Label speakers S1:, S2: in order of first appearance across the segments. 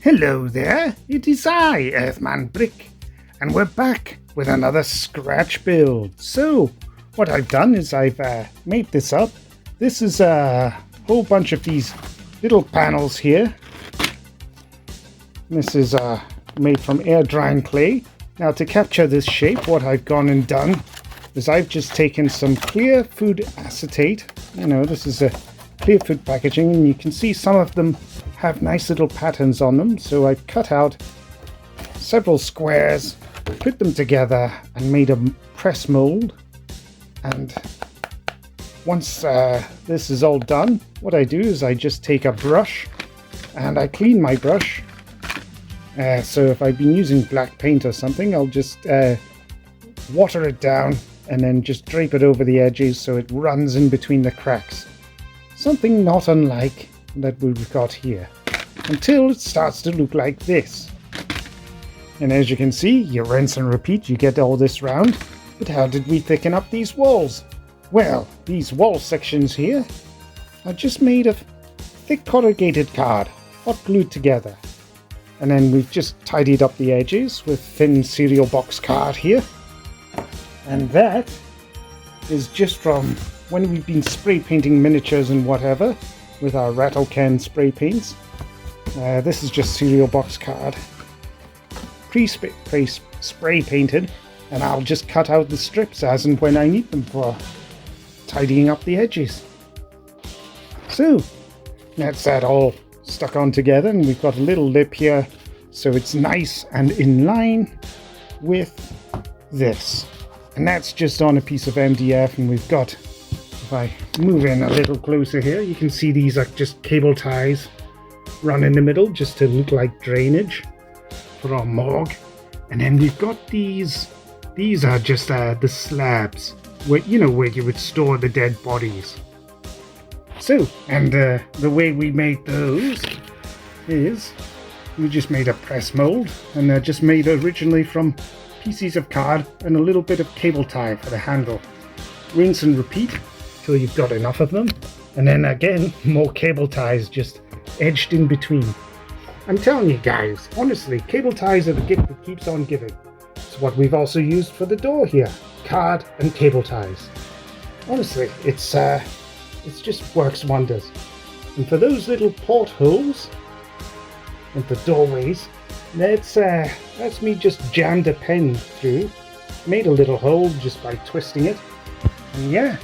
S1: Hello there, it is I, earthmanbrick, and we're back with another scratch build. So, what I've done is I've made this up. This is a whole bunch of these little panels here. This is made from air drying clay. Now, to capture this shape, what I've gone and done is I've just taken some clear food acetate. You know, this is a clear food packaging, and you can see some of them have nice little patterns on them. So I cut out several squares, put them together and made a press mold. And once this is all done, what I do is I just take a brush and I clean my brush. So if I've been using black paint or something, I'll just water it down and then just drape it over the edges so it runs in between the cracks. Something not unlike that we've got here, until it starts to look like this. And as you can see, you rinse and repeat, you get all this round. But how did we thicken up these walls? Well, these wall sections here are just made of thick corrugated card, hot glued together. And then we've just tidied up the edges with thin cereal box card here. And that is just from when we've been spray painting miniatures and whatever with our rattle can spray paints. This is just cereal box card, pre-spray painted, and I'll just cut out the strips as and when I need them for tidying up the edges. So that's that all stuck on together, and we've got a little lip here so it's nice and in line with this. And that's just on a piece of MDF, and we've got, if I move in a little closer here, you can see these are just cable ties run in the middle just to look like drainage for our morgue. And then we've got these are just the slabs where you would store the dead bodies. So, and the way we made those is we just made a press mold, and they're just made originally from pieces of card and a little bit of cable tie for the handle. Rinse and repeat till you've got enough of them, and then again more cable ties just edged in between. I'm telling you guys, honestly, cable ties are the gift that keeps on giving. It's what we've also used for the door here, card and cable ties. Honestly, it's just works wonders. And for those little portholes and the doorways, that's me just jammed a pen through, made a little hole just by twisting it, and yeah,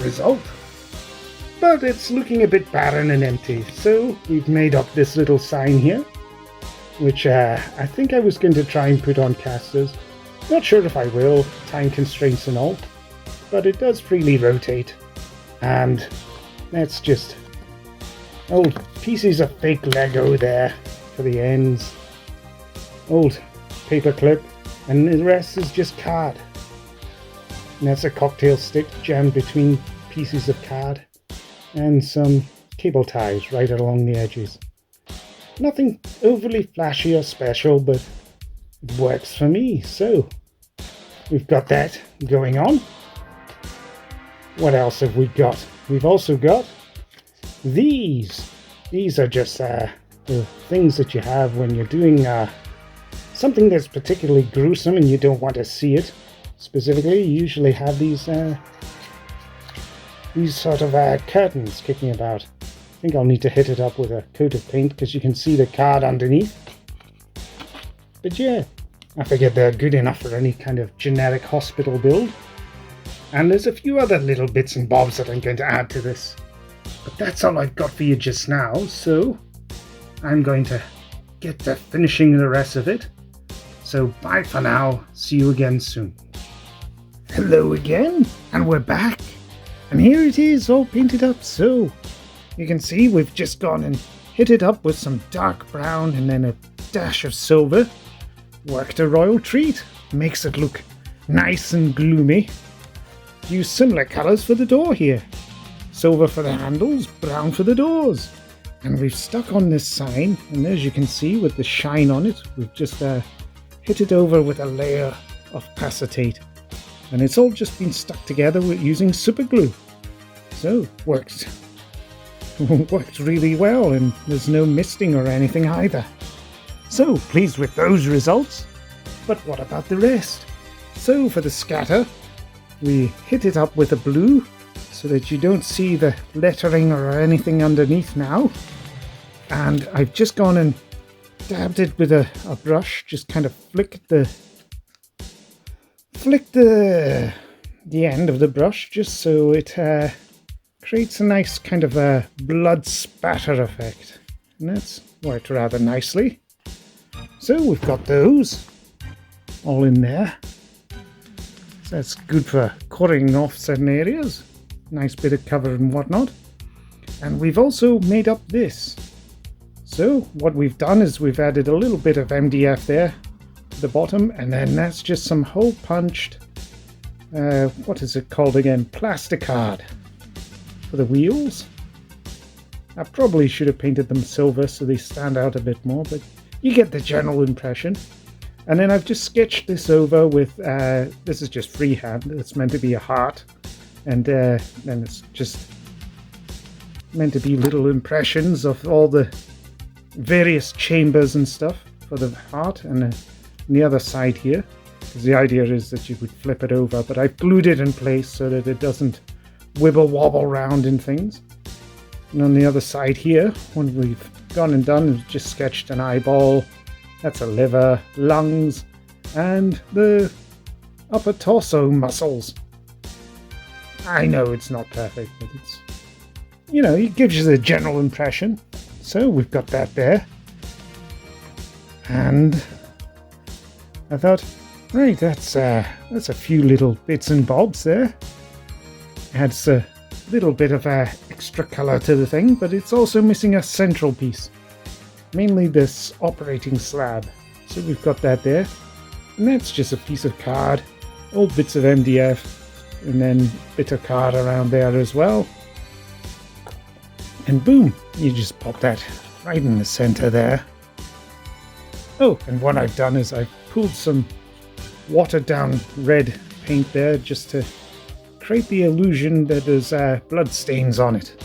S1: result. But it's looking a bit barren and empty, so we've made up this little sign here, which I think I was going to try and put on casters. Not sure if I will, time constraints and all, but it does freely rotate, and that's just old pieces of fake Lego there for the ends, old paper clip, and the rest is just card. And that's a cocktail stick jammed between pieces of card and some cable ties right along the edges. Nothing overly flashy or special, but it works for me. So we've got that going on. What else have we got? We've also got these. These are just the things that you have when you're doing something that's particularly gruesome and you don't want to see it. Specifically, you usually have these sort of curtains kicking about. I think I'll need to hit it up with a coat of paint because you can see the card underneath. But yeah, I figured they're good enough for any kind of generic hospital build. And there's a few other little bits and bobs that I'm going to add to this. But that's all I've got for you just now, so I'm going to get to finishing the rest of it. So bye for now, see you again soon. Hello again, and we're back. And here it is, all painted up. So you can see we've just gone and hit it up with some dark brown and then a dash of silver. Worked a royal treat, makes it look nice and gloomy. Use similar colours for the door here. Silver for the handles, brown for the doors. And we've stuck on this sign, and as you can see with the shine on it, we've just hit it over with a layer of acetate. And it's all just been stuck together with using super glue. So, worked really well, and there's no misting or anything either. So pleased with those results. But what about the rest? So for the scatter, we hit it up with a blue so that you don't see the lettering or anything underneath now. And I've just gone and dabbed it with a brush, just kind of flicked the end of the brush just so it creates a nice kind of a blood spatter effect. And that's worked rather nicely. So we've got those all in there. So that's good for cutting off certain areas. Nice bit of cover and whatnot. And we've also made up this. So what we've done is we've added a little bit of MDF there at the bottom, and then that's just some hole punched, what is it called again? Plasticard for the wheels. I probably should have painted them silver so they stand out a bit more, but you get the general impression. And then I've just sketched this over with, this is just freehand, it's meant to be a heart, and then it's just meant to be little impressions of all the various chambers and stuff for the heart, and on the other side here, because the idea is that you would flip it over, but I've glued it in place so that it doesn't wibble wobble around in things. And on the other side here, what we've gone and done is just sketched an eyeball, that's a liver, lungs, and the upper torso muscles. I know it's not perfect, but it's, you know, it gives you the general impression. So we've got that there. And I thought, right, that's a few little bits and bobs there. Adds a little bit of extra color to the thing, but it's also missing a central piece. Mainly this operating slab. So we've got that there. And that's just a piece of card. All bits of MDF. And then bit of card around there as well. And boom, you just pop that right in the center there. Oh, and what I've done is I've pulled some watered down red paint there just to create the illusion that there's blood stains on it.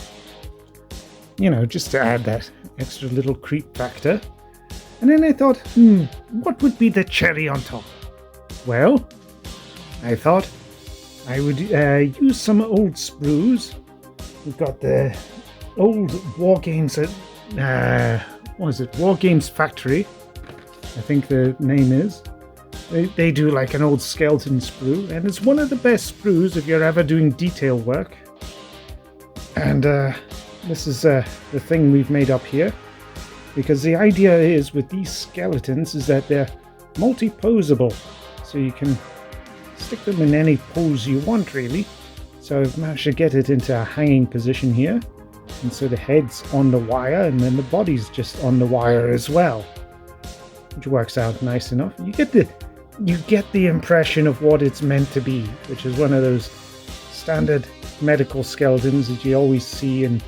S1: You know, just to add that extra little creep factor. And then I thought, what would be the cherry on top? Well, I thought I would use some old sprues. We've got the old War Games what is it? War Games Factory, I think the name is. They do like an old skeleton sprue, and it's one of the best sprues if you're ever doing detail work. And this is the thing we've made up here, because the idea is with these skeletons is that they're multi-posable, so you can stick them in any pose you want really. So I've managed to get it into a hanging position here. And so the head's on the wire, and then the body's just on the wire as well, which works out nice enough. You get the impression of what it's meant to be, which is one of those standard medical skeletons that you always see in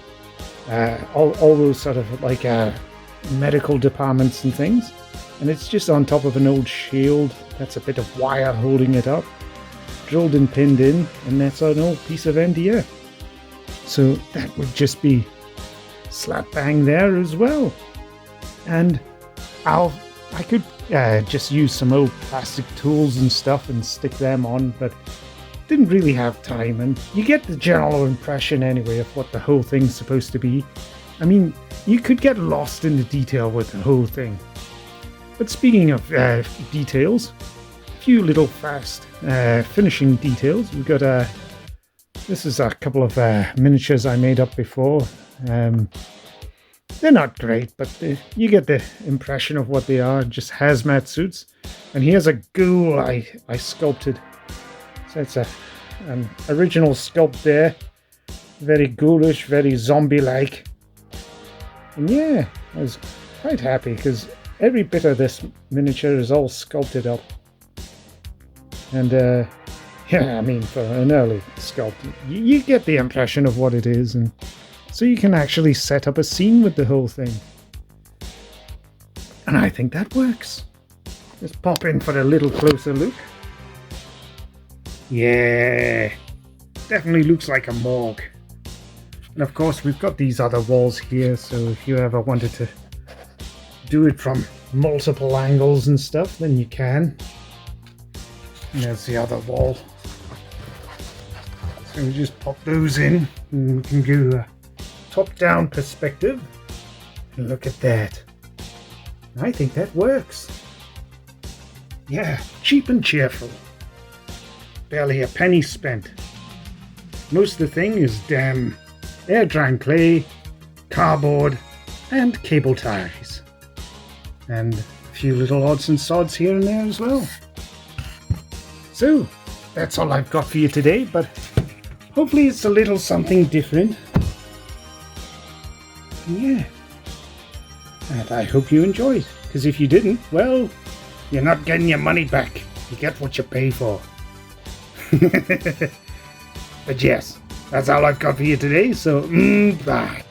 S1: all those sort of like medical departments and things. And it's just on top of an old shield. That's a bit of wire holding it up, drilled and pinned in, and that's an old piece of MDF. So that would just be slap bang there as well. And I could just use some old plastic tools and stuff and stick them on, but didn't really have time. And you get the general impression anyway of what the whole thing's supposed to be. I mean, you could get lost in the detail with the whole thing. But speaking of details, a few little fast finishing details. We've got this is a couple of miniatures I made up before. They're not great, but you get the impression of what they are, just hazmat suits. And here's a ghoul I sculpted. So it's an original sculpt there. Very ghoulish, very zombie-like. And yeah, I was quite happy because every bit of this miniature is all sculpted up. And yeah, I mean, for an early sculpt, you get the impression of what it is, and so you can actually set up a scene with the whole thing. And I think that works. Let's pop in for a little closer look. Yeah, definitely looks like a morgue. And of course, we've got these other walls here, so if you ever wanted to do it from multiple angles and stuff, then you can. And there's the other wall. So we just pop those in and we can do a top-down perspective. And look at that. I think that works. Yeah, cheap and cheerful. Barely a penny spent. Most of the thing is damn air-drying clay, cardboard, and cable ties. And a few little odds and sods here and there as well. So, that's all I've got for you today, but hopefully it's a little something different. Yeah. And I hope you enjoyed, because if you didn't, well, you're not getting your money back. You get what you pay for. But yes, that's all I've got for you today, so bye.